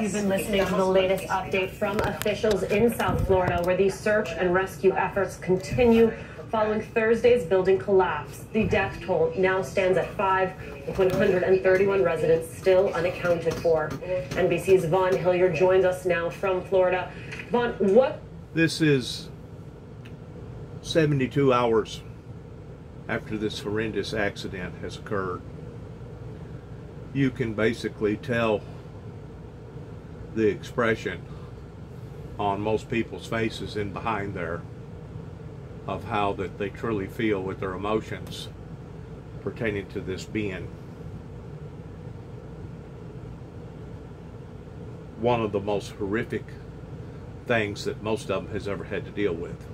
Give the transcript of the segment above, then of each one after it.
You've been listening to the latest update from officials in South Florida, where these search and rescue efforts continue following Thursday's building collapse. The death toll now stands at 5, with 131 residents still unaccounted for. NBC's Vaughn Hilliard joins us now from Florida. Vaughn, what? This is 72 hours after this horrendous accident has occurred. You can basically tell the expression on most people's faces and behind there of how that they truly feel with their emotions pertaining to this being one of the most horrific things that most of them has ever had to deal with.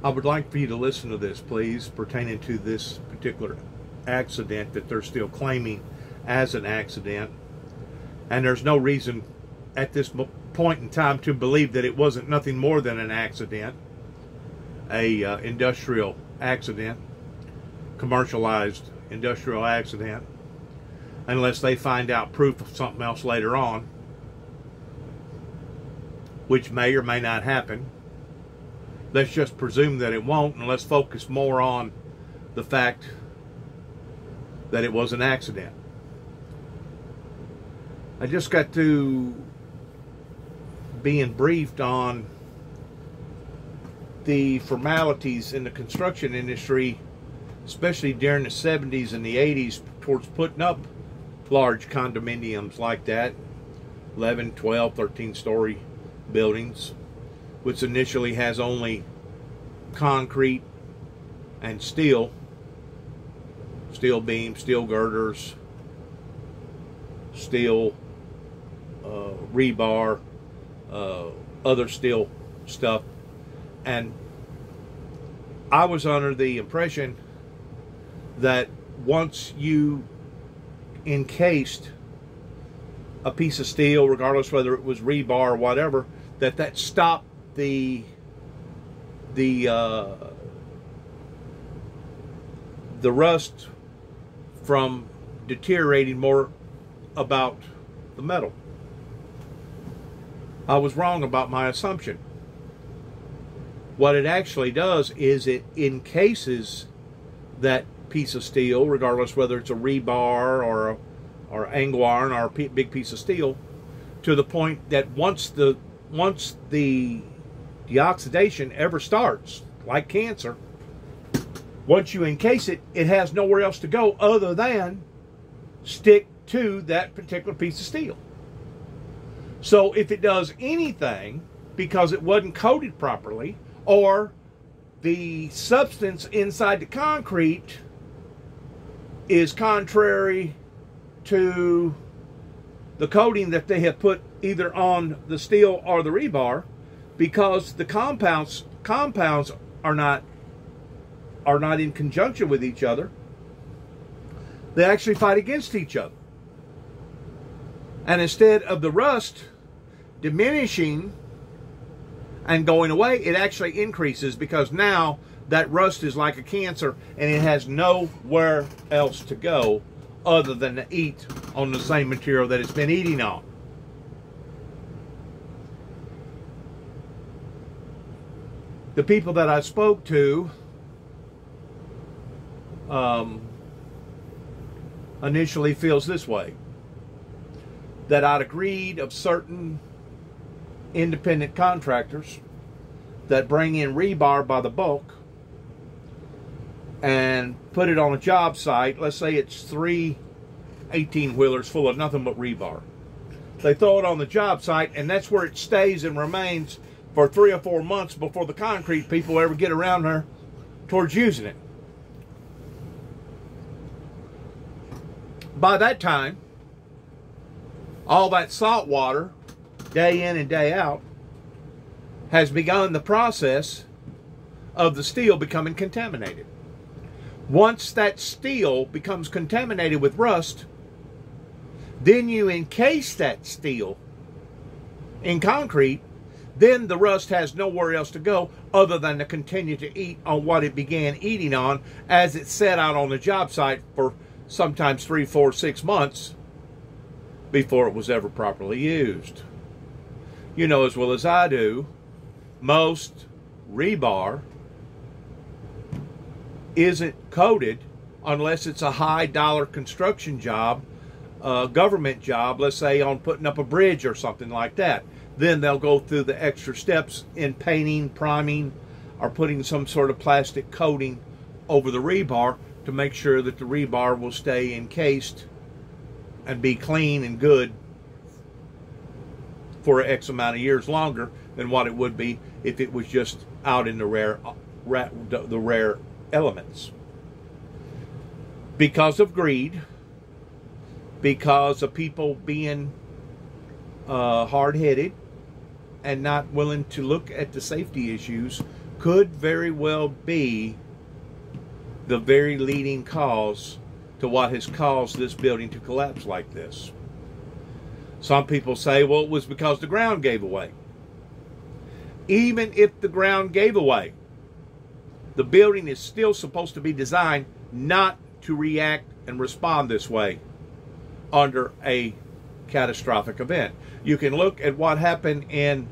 I would like for you to listen to this, please, pertaining to this particular accident that they're still claiming as an accident. And there's no reason at this point in time to believe that it wasn't nothing more than an accident, industrial accident, commercialized industrial accident, unless they find out proof of something else later on, which may or may not happen. Let's just presume that it won't, and let's focus more on the fact that it was an accident. I just got to being briefed on the formalities in the construction industry, especially during the 70s and the 80s, towards putting up large condominiums like that, 11, 12, 13-story buildings, which initially has only concrete and steel beams, steel girders, steel rebar, other steel stuff. And I was under the impression that once you encased a piece of steel, regardless whether it was rebar or whatever, that stopped the rust from deteriorating more about the metal. I was wrong about my assumption. What it actually does is it encases that piece of steel, regardless whether it's a rebar or angle iron or a big piece of steel, to the point that once the oxidation ever starts, like cancer, once you encase it, it has nowhere else to go other than stick to that particular piece of steel. So if it does anything because it wasn't coated properly, or the substance inside the concrete is contrary to the coating that they have put either on the steel or the rebar, because the compounds are not in conjunction with each other, they actually fight against each other. And instead of the rust diminishing and going away, it actually increases, because now that rust is like a cancer and it has nowhere else to go other than to eat on the same material that it's been eating on. The people that I spoke to initially feels this way, that I'd agreed of certain independent contractors that bring in rebar by the bulk and put it on a job site. Let's say it's 3 18-wheelers full of nothing but rebar. They throw it on the job site, and that's where it stays and remains for 3 or 4 months before the concrete people ever get around there towards using it. By that time, all that salt water, day in and day out, has begun the process of the steel becoming contaminated. Once that steel becomes contaminated with rust, then you encase that steel in concrete, then the rust has nowhere else to go other than to continue to eat on what it began eating on as it set out on the job site for sometimes 3, 4, 6 months before it was ever properly used. You know as well as I do, most rebar isn't coated unless it's a high dollar construction job, government job, let's say on putting up a bridge or something like that. Then they'll go through the extra steps in painting, priming, or putting some sort of plastic coating over the rebar to make sure that the rebar will stay encased and be clean and good for X amount of years longer than what it would be if it was just out in the rare elements. Because of greed, because of people being hard-headed and not willing to look at the safety issues, could very well be the very leading cause to what has caused this building to collapse like this. Some people say, well, it was because the ground gave away. Even if the ground gave away, the building is still supposed to be designed not to react and respond this way under a catastrophic event. You can look at what happened in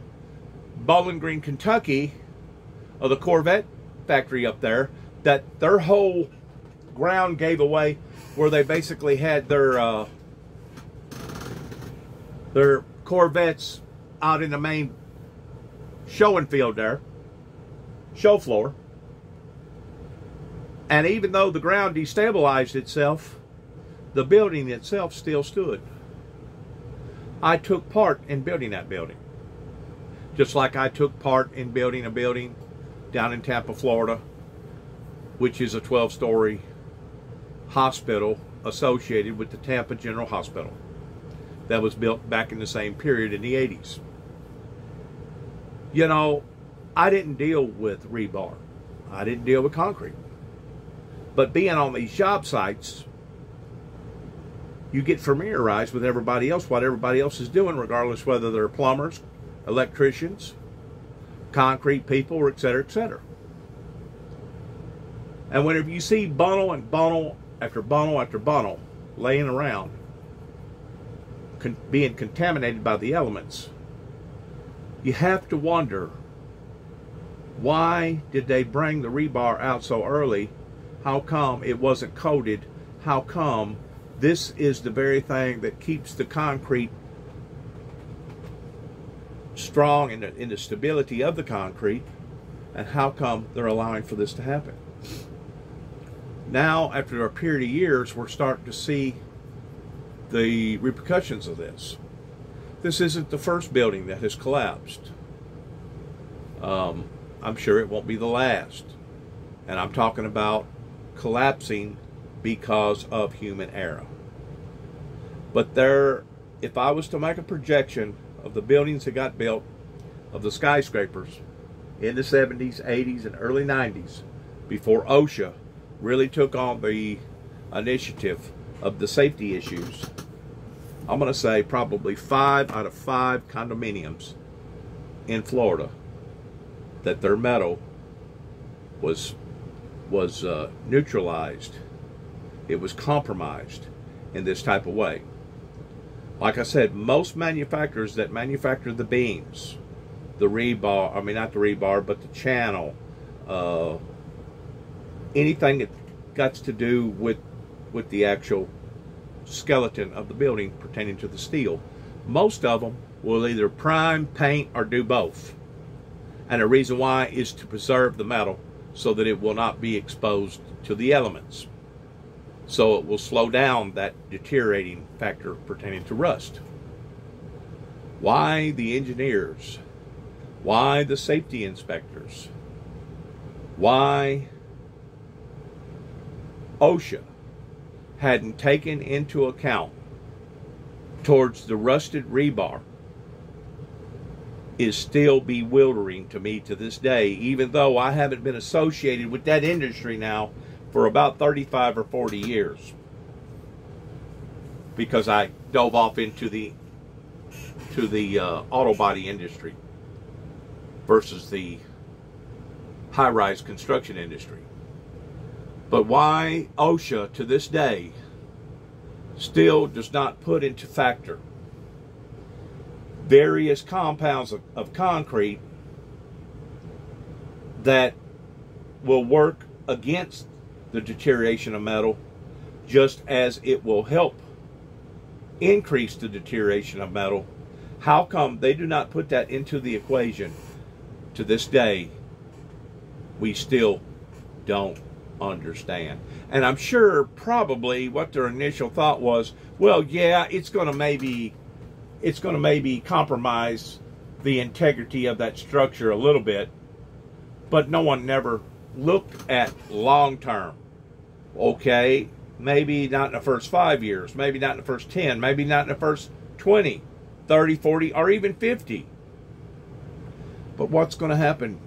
Bowling Green, Kentucky, of the Corvette factory up there, that their whole ground gave away, where they basically had their Corvettes out in the main showing field there, show floor. And even though the ground destabilized itself, the building itself still stood. I took part in building that building. Just like I took part in building a building down in Tampa, Florida, which is a 12-story hospital associated with the Tampa General Hospital that was built back in the same period in the 80s. You know, I didn't deal with rebar. I didn't deal with concrete. But being on these job sites, you get familiarized with everybody else, what everybody else is doing, regardless whether they're plumbers, electricians, concrete people, etc., etc. And whenever you see bundle and bundle after bundle after bundle laying around, being contaminated by the elements, you have to wonder, why did they bring the rebar out so early? How come it wasn't coated? How come this is the very thing that keeps the concrete strong in the stability of the concrete? And how come they're allowing for this to happen? Now, after a period of years, we're starting to see the repercussions of this. This isn't the first building that has collapsed. I'm sure it won't be the last. And I'm talking about collapsing because of human error. But if I was to make a projection of the buildings that got built, of the skyscrapers in the 70s, 80s, and early 90s, before OSHA really took on the initiative of the safety issues, I'm going to say probably 5 out of 5 condominiums in Florida that their metal was neutralized. It was compromised in this type of way. Like I said, most manufacturers that manufacture the beams, the rebar, I mean not the rebar, but the channel, anything that got to do with the actual skeleton of the building pertaining to the steel, most of them will either prime, paint, or do both. And the reason why is to preserve the metal so that it will not be exposed to the elements. So it will slow down that deteriorating factor pertaining to rust. Why the engineers? Why the safety inspectors? Why OSHA hadn't taken into account towards the rusted rebar is still bewildering to me to this day, even though I haven't been associated with that industry now for about 35 or 40 years, because I dove off into the auto body industry versus the high-rise construction industry. But why OSHA to this day still does not put into factor various compounds of concrete that will work against the deterioration of metal, just as it will help increase the deterioration of metal. How come they do not put that into the equation? To this day, we still don't understand. And I'm sure probably what their initial thought was, well, yeah, it's going to maybe compromise the integrity of that structure a little bit, but no one never looked at long term. Okay, maybe not in the first 5 years, maybe not in the first 10, maybe not in the first 20, 30, 40, or even 50. But what's going to happen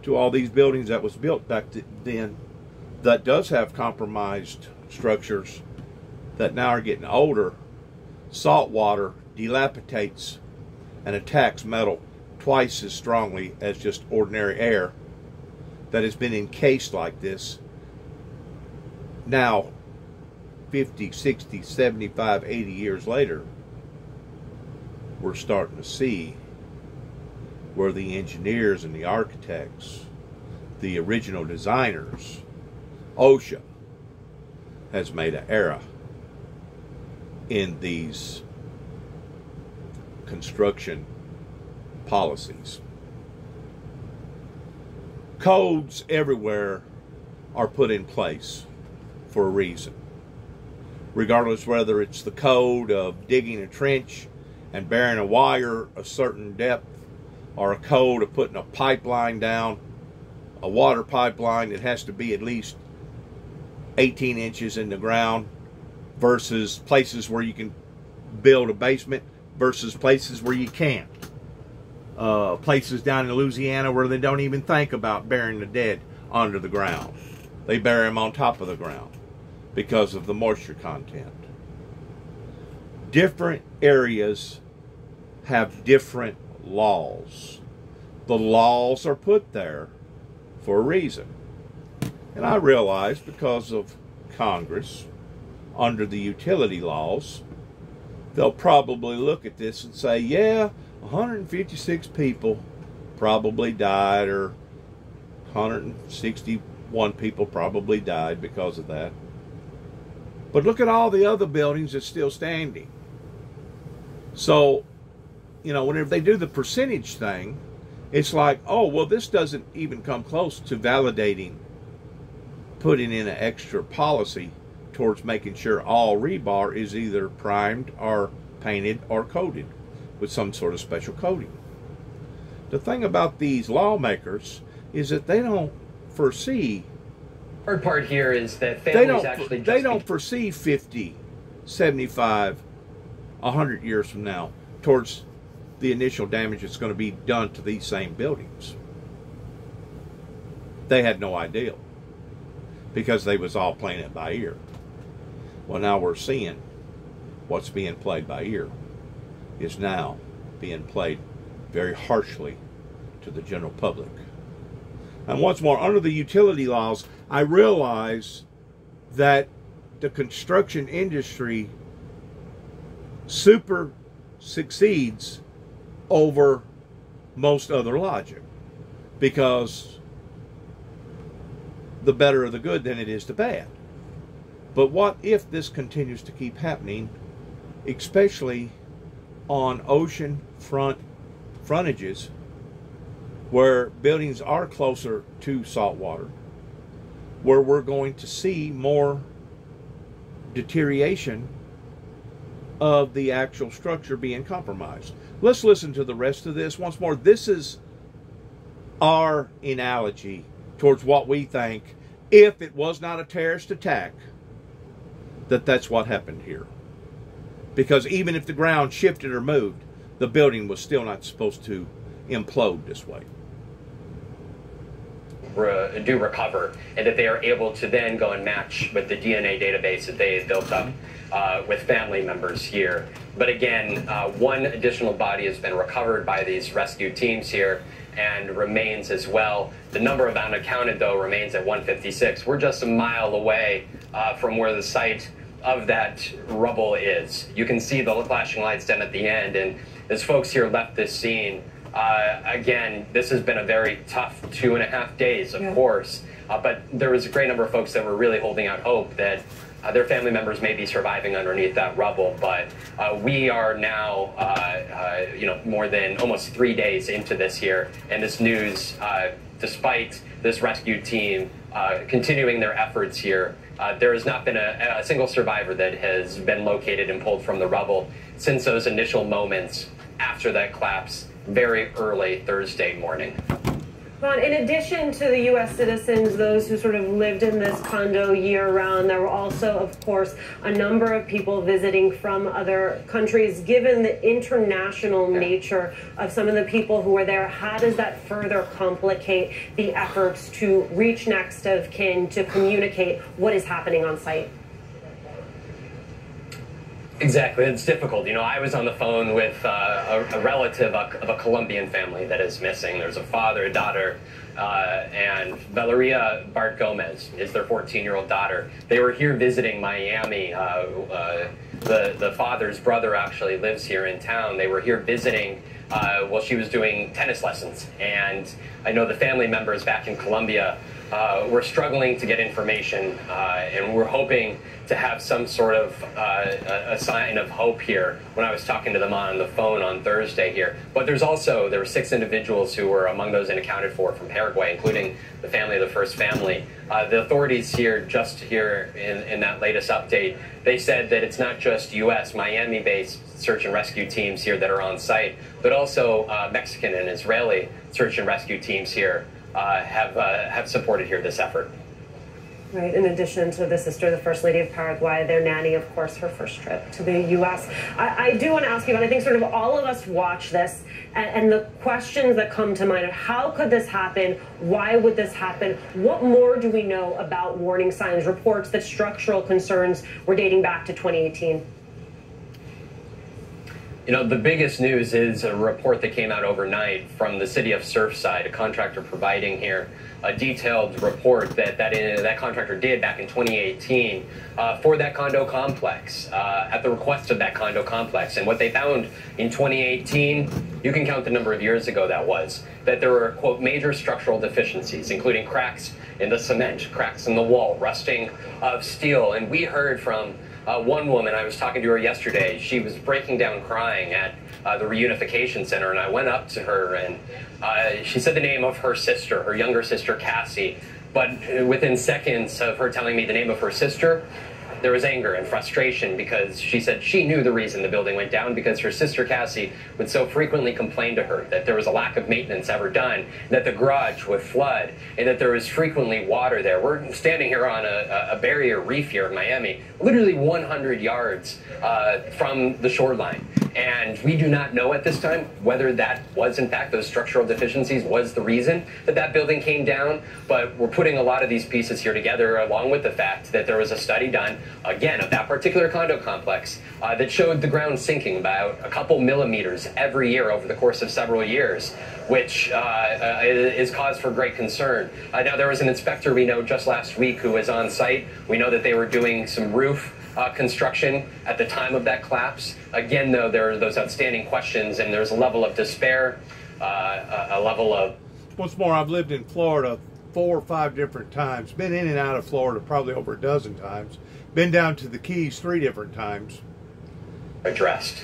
to all these buildings that was built back then that does have compromised structures that now are getting older? Salt water dilapidates and attacks metal twice as strongly as just ordinary air that has been encased like this. Now, 50, 60, 75, 80 years later, we're starting to see where the engineers and the architects, the original designers, OSHA, has made an error in these construction policies. Codes everywhere are put in place for a reason. Regardless whether it's the code of digging a trench and burying a wire a certain depth, or a code of putting a pipeline down, a water pipeline that has to be at least 18 inches in the ground, versus places where you can build a basement versus places where you can't. Places down in Louisiana where they don't even think about burying the dead under the ground. They bury them on top of the ground because of the moisture content. Different areas have different laws. The laws are put there for a reason. And I realize because of Congress, under the utility laws, they'll probably look at this and say, yeah, 156 people probably died, or 161 people probably died because of that. But look at all the other buildings that's still standing. So, you know, whenever they do the percentage thing, it's like, oh, well, this doesn't even come close to validating putting in an extra policy towards making sure all rebar is either primed or painted or coated with some sort of special coating. The thing about these lawmakers is that they don't foresee. Hard part here is that families they don't foresee 50, 75, 100 years from now towards the initial damage that's going to be done to these same buildings. They had no idea because they was all playing it by ear. Well, now we're seeing what's being played by ear is now being played very harshly to the general public. And once more, under the utility laws, I realize that the construction industry succeeds over most other logic, because the better of the good than it is the bad. But what if this continues to keep happening, especially on ocean frontages where buildings are closer to salt water, where we're going to see more deterioration of the actual structure being compromised. Let's listen to the rest of this once more. This is our analogy towards what we think, if it was not a terrorist attack, that's what happened here. Because even if the ground shifted or moved, the building was still not supposed to implode this way. Do recover, and that they are able to then go and match with the DNA database that they built up with family members here. But again, one additional body has been recovered by these rescue teams here and remains as well. The number of unaccounted, though, remains at 156. We're just a mile away from where the site of that rubble is. You can see the flashing lights down at the end, and as folks here left this scene, again, this has been a very tough 2.5 days, of course, but there was a great number of folks that were really holding out hope that their family members may be surviving underneath that rubble, but we are now, more than almost 3 days into this here, and this news, despite this rescue team continuing their efforts here, there has not been a single survivor that has been located and pulled from the rubble since those initial moments after that collapse very early Thursday morning. Ron, in addition to the U.S. citizens, those who sort of lived in this condo year-round, there were also, of course, a number of people visiting from other countries. Given the international nature of some of the people who were there, how does that further complicate the efforts to reach next of kin, to communicate what is happening on site? Exactly, it's difficult. You know, I was on the phone with a relative of a Colombian family that is missing. There's a father, a daughter, and Valeria Bart Gomez is their 14-year-old daughter. They were here visiting Miami. The father's brother actually lives here in town. They were here visiting while she was doing tennis lessons. And I know the family members back in Colombia were struggling to get information, and we're hoping to have some sort of a sign of hope here when I was talking to them on the phone on Thursday here. But there were 6 individuals who were among those unaccounted for from Paraguay, including the family of the first family. The authorities here, just here in that latest update, they said that it's not just U.S. Miami-based search and rescue teams here that are on site, but also Mexican and Israeli search and rescue teams here have supported here this effort. Right, in addition to the sister, the First Lady of Paraguay, their nanny, of course, her first trip to the U.S. I do want to ask you, and I think sort of all of us watch this, and the questions that come to mind are, how could this happen? Why would this happen? What more do we know about warning signs, reports that structural concerns were dating back to 2018? You know, the biggest news is a report that came out overnight from the city of Surfside, a contractor providing here a detailed report that contractor did back in 2018 for that condo complex, at the request of that condo complex. And what they found in 2018, you can count the number of years ago that was, that there were, quote, major structural deficiencies, including cracks in the cement, cracks in the wall, rusting of steel. And we heard from one woman, I was talking to her yesterday, she was breaking down crying at the reunification center, and I went up to her and she said the name of her sister, her younger sister, Cassie, but within seconds of her telling me the name of her sister, there was anger and frustration, because she said she knew the reason the building went down, because her sister Cassie would so frequently complain to her that there was a lack of maintenance ever done, that the garage would flood, and that there was frequently water there. We're standing here on a barrier reef here in Miami, literally 100 yards from the shoreline. And we do not know at this time whether that was, in fact, those structural deficiencies was the reason that that building came down. But we're putting a lot of these pieces here together, along with the fact that there was a study done, again, of that particular condo complex that showed the ground sinking about a couple millimeters every year over the course of several years, which is cause for great concern. Now, there was an inspector we know just last week who was on site. We know that they were doing some roof construction at the time of that collapse. Again, though, there are those outstanding questions, and there's a level of despair, a level of... What's more, I've lived in Florida 4 or 5 different times, been in and out of Florida probably over a dozen times, been down to the Keys 3 different times. Addressed.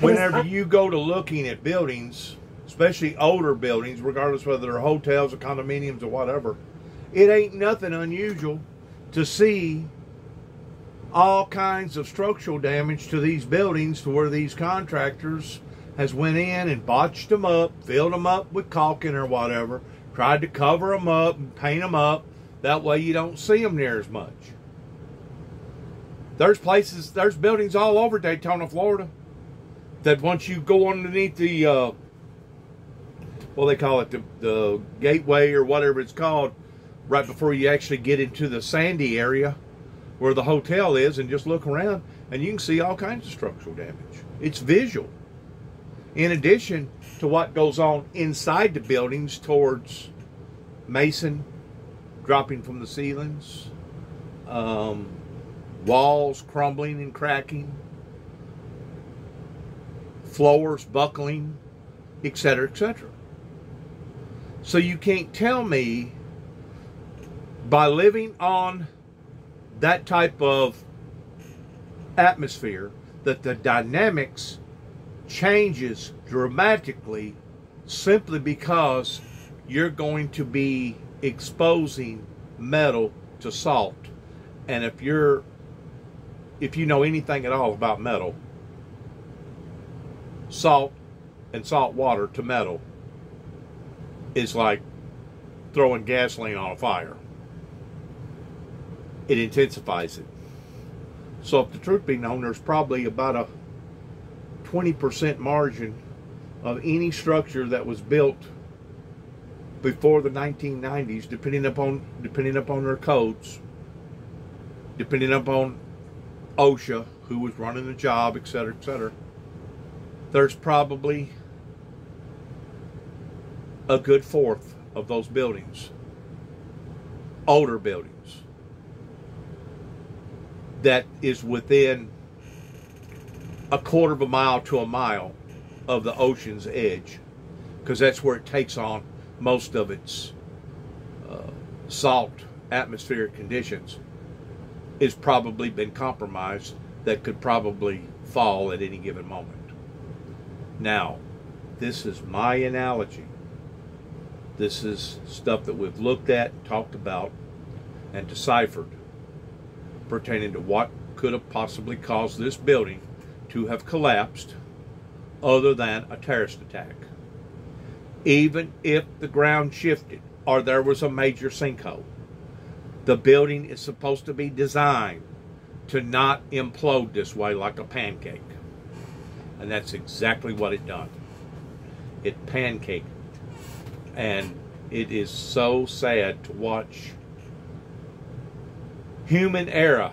Whenever you go to looking at buildings, especially older buildings, regardless whether they're hotels or condominiums or whatever, it ain't nothing unusual to see all kinds of structural damage to these buildings, to where these contractors has went in and botched them up, filled them up with caulking or whatever, tried to cover them up and paint them up. That way you don't see them near as much. There's places, there's buildings all over Daytona, Florida, that once you go underneath the, well, they call it the gateway or whatever it's called, right before you actually get into the sandy area where the hotel is, and just look around and you can see all kinds of structural damage. It's visual. In addition to what goes on inside the buildings towards mason dropping from the ceilings, walls crumbling and cracking, floors buckling, etc., etc. So you can't tell me by living on that type of atmosphere that the dynamics changes dramatically simply because you're going to be exposing metal to salt. And if you know anything at all about metal, salt and salt water to metal is like throwing gasoline on a fire. It intensifies it. So if the truth be known, there's probably about a 20% margin of any structure that was built before the 1990s, depending upon their codes, depending upon OSHA, who was running the job, etc., etc. There's probably a good fourth of those buildings, older buildings, that is within a quarter of a mile to a mile of the ocean's edge, because that's where it takes on most of its salt atmospheric conditions, is probably been compromised, that could probably fall at any given moment. Now, this is my analogy. This is stuff that we've looked at, talked about, and deciphered pertaining to what could have possibly caused this building to have collapsed other than a terrorist attack. Even if the ground shifted or there was a major sinkhole, the building is supposed to be designed to not implode this way like a pancake. And that's exactly what it done. It pancaked. And it is so sad to watch human error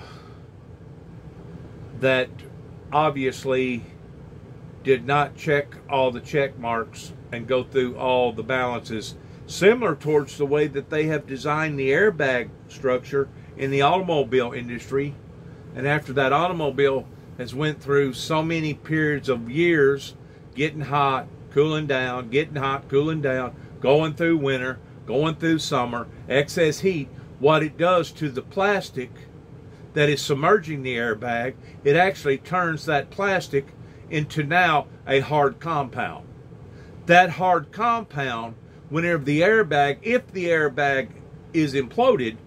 that obviously did not check all the check marks and go through all the balances, similar towards the way that they have designed the airbag structure in the automobile industry. And after that automobile has went through so many periods of years, getting hot, cooling down, getting hot, cooling down, going through winter, going through summer, excess heat, what it does to the plastic that is submerging the airbag, it actually turns that plastic into now a hard compound. That hard compound, whenever the airbag, if the airbag is imploded,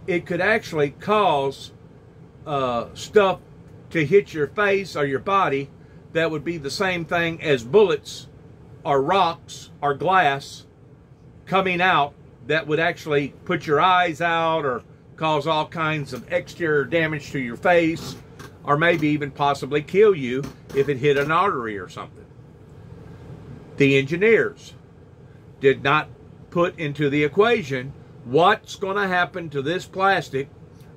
it could actually cause stuff to hit your face or your body that would be the same thing as bullets or rocks or glass coming out, that would actually put your eyes out or cause all kinds of exterior damage to your face, or maybe even possibly kill you if it hit an artery or something. The engineers did not put into the equation what's going to happen to this plastic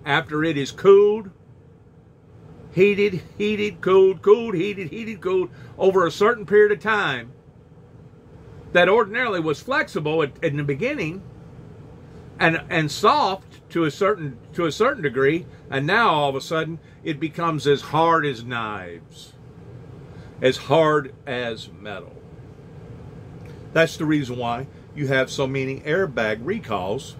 after it is cooled, heated, cooled, heated, cooled over a certain period of time that ordinarily was flexible in the beginning and soft to a certain degree, and now all of a sudden it becomes as hard as knives, as hard as metal. That's the reason why you have so many airbag recalls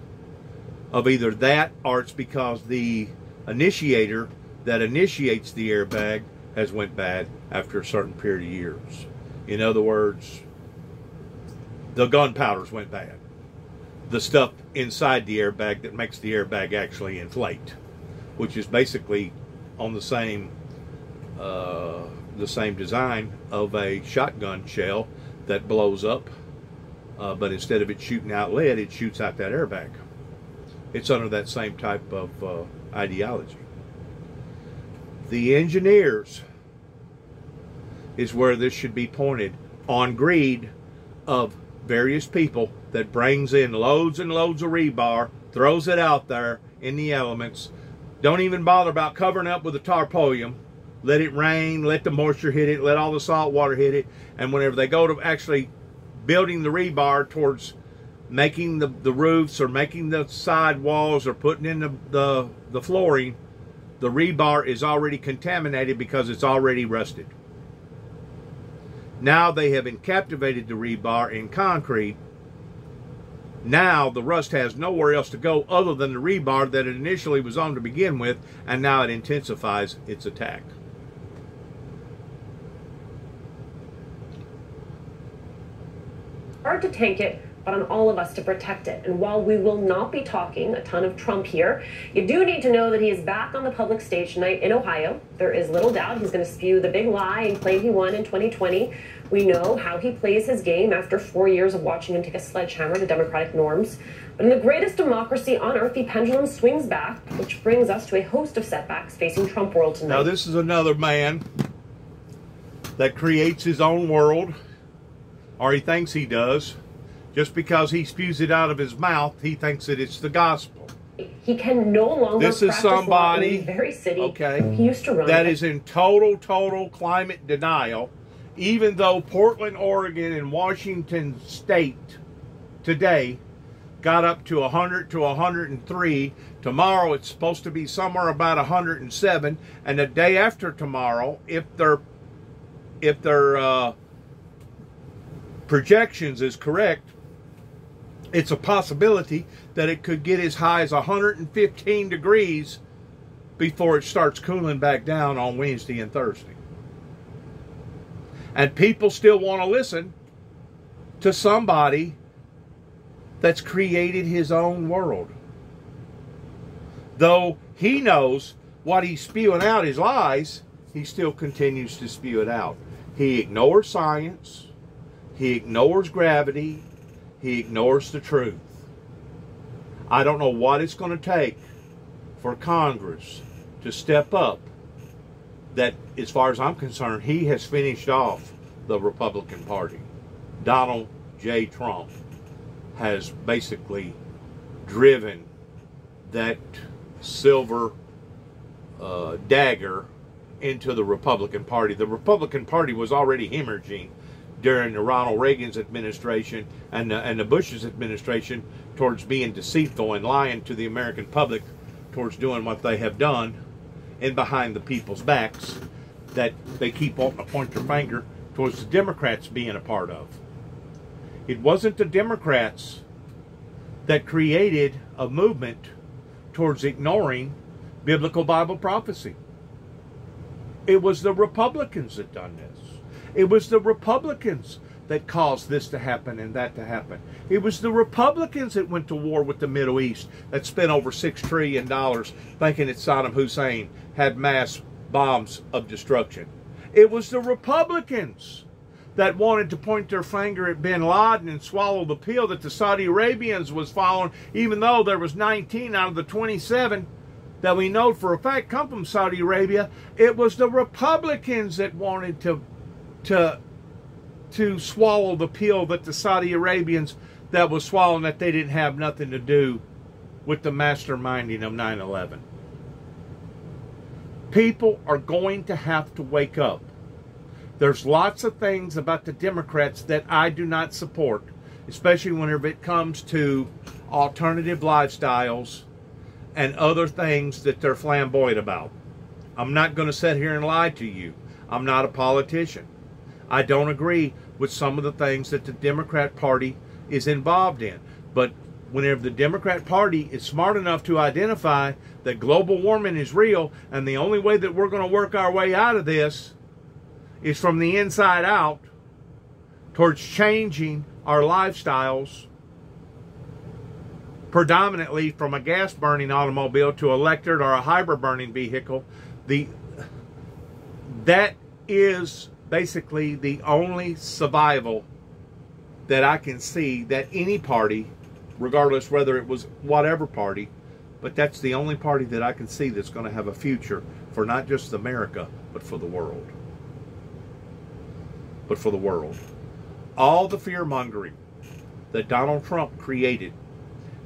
of either that, or it's because the initiator that initiates the airbag has went bad after a certain period of years. In other words, the gunpowders went bad. The stuff inside the airbag that makes the airbag actually inflate, which is basically on the same design of a shotgun shell that blows up, but instead of it shooting out lead, it shoots out that airbag. It's under that same type of ideology. The engineers is where this should be pointed, on greed of various people that brings in loads and loads of rebar, throws it out there in the elements, don't even bother about covering up with a tarpaulin, let it rain, let the moisture hit it, let all the salt water hit it, and whenever they go to actually building the rebar towards making the roofs or making the side walls or putting in the flooring, The rebar is already contaminated because it's already rusted. Now they have encapsulated the rebar in concrete. Now the rust has nowhere else to go other than the rebar that it initially was on to begin with, and now it intensifies its attack. Hard to tank it, but on all of us to protect it. And while we will not be talking a ton of Trump here, you do need to know that he is back on the public stage tonight in Ohio. There is little doubt he's going to spew the big lie and claim he won in 2020. We know how he plays his game after 4 years of watching him take a sledgehammer to Democratic norms. But in the greatest democracy on earth, the pendulum swings back, which brings us to a host of setbacks facing Trump world tonight. Now, this is another man that creates his own world, or he thinks he does. Just because he spews it out of his mouth, he thinks that it's the gospel. He can no longer this is somebody in the very city okay, he used to run. That is in total climate denial, even though Portland, Oregon, and Washington State today got up to 100 to 103. Tomorrow it's supposed to be somewhere about 107, and the day after tomorrow, if their projections is correct, it's a possibility that it could get as high as 115 degrees before it starts cooling back down on Wednesday and Thursday. And people still want to listen to somebody that's created his own world. Though he knows what he's spewing out is lies, he still continues to spew it out. He ignores science. He ignores gravity. He ignores the truth. I don't know what it's going to take for Congress to step up. That, as far as I'm concerned, he has finished off the Republican Party. Donald J. Trump has basically driven that silver dagger into the Republican Party. The Republican Party was already hemorrhaging during the Ronald Reagan's administration and the Bush's administration towards being deceitful and lying to the American public towards doing what they have done and behind the people's backs that they keep wanting to point their finger towards the Democrats being a part of. It wasn't the Democrats that created a movement towards ignoring biblical Bible prophecy. It was the Republicans that done this. It was the Republicans that caused this to happen and that to happen. It was the Republicans that went to war with the Middle East, that spent over $6 trillion thinking that Saddam Hussein had mass bombs of destruction. It was the Republicans that wanted to point their finger at bin Laden and swallow the pill that the Saudi Arabians was following, even though there was 19 out of the 27 that we know for a fact come from Saudi Arabia. It was the Republicans that wanted to swallow the pill that the Saudi Arabians that was swallowing, that they didn't have nothing to do with the masterminding of 9/11. People are going to have to wake up. There's lots of things about the Democrats that I do not support, especially whenever it comes to alternative lifestyles and other things that they're flamboyant about. I'm not going to sit here and lie to you. I'm not a politician. I don't agree with some of the things that the Democrat Party is involved in. But whenever the Democrat Party is smart enough to identify that global warming is real, and the only way that we're going to work our way out of this is from the inside out, towards changing our lifestyles, predominantly from a gas-burning automobile to electric or a hybrid-burning vehicle, that is basically the only survival that I can see that any party, regardless whether it was whatever party, but that's the only party that I can see that's going to have a future for not just America, but for the world. But for the world. All the fear-mongering that Donald Trump created,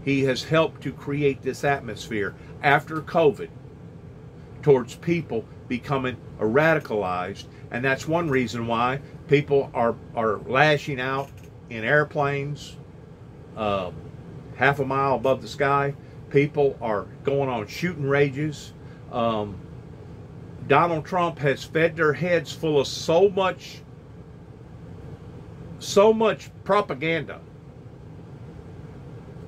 he has helped to create this atmosphere after COVID towards people becoming radicalized. And that's one reason why people are lashing out in airplanes half a mile above the sky. People are going on shooting rages. Donald Trump has fed their heads full of so much propaganda.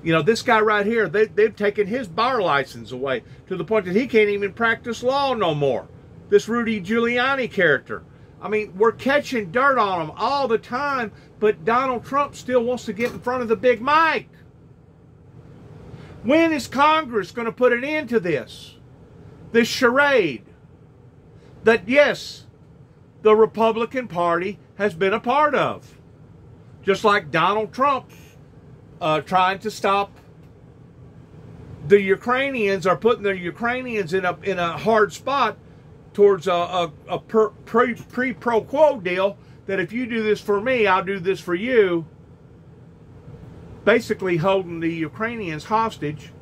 You know, this guy right here, they've taken his bar license away to the point that he can't even practice law no more. This Rudy Giuliani character. I mean, we're catching dirt on him all the time, but Donald Trump still wants to get in front of the big mic. When is Congress going to put an end to this? This charade that, yes, the Republican Party has been a part of. Just like Donald Trump trying to stop the Ukrainians, or putting the Ukrainians in a hard spot towards a pro quo deal, that if you do this for me, I'll do this for you. Basically holding the Ukrainians hostage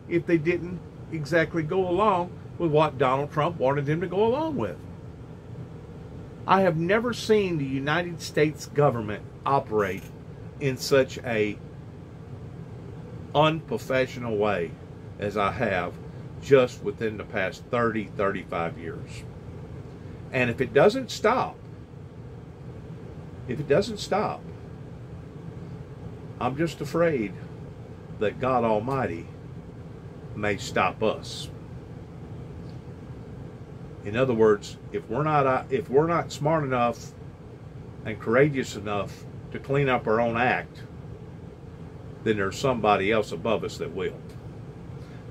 if they didn't exactly go along with what Donald Trump wanted them to go along with. I have never seen the United States government operate in such a unprofessional way as I have just within the past 30, 35 years. And if it doesn't stop, I'm just afraid that God Almighty may stop us. In other words, if we're not smart enough and courageous enough to clean up our own act, then there's somebody else above us that will.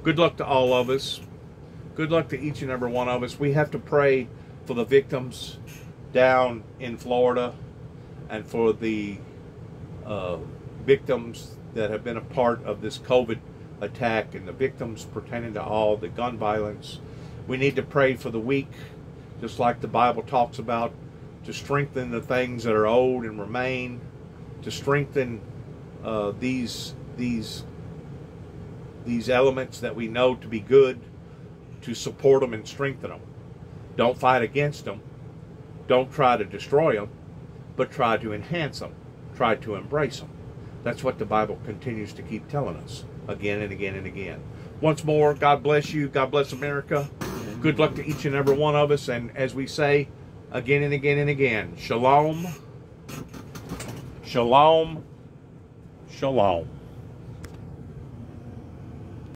Good luck to all of us. Good luck to each and every one of us. We have to pray for the victims down in Florida, and for the victims that have been a part of this COVID attack, and the victims pertaining to all the gun violence. We need to pray for the weak, just like the Bible talks about, to strengthen the things that are old and remain, to strengthen these elements that we know to be good, to support them and strengthen them. Don't fight against them. Don't try to destroy them, but try to enhance them. Try to embrace them. That's what the Bible continues to keep telling us again and again and again. Once more, God bless you. God bless America. Good luck to each and every one of us. And as we say again and again and again, shalom, shalom, shalom.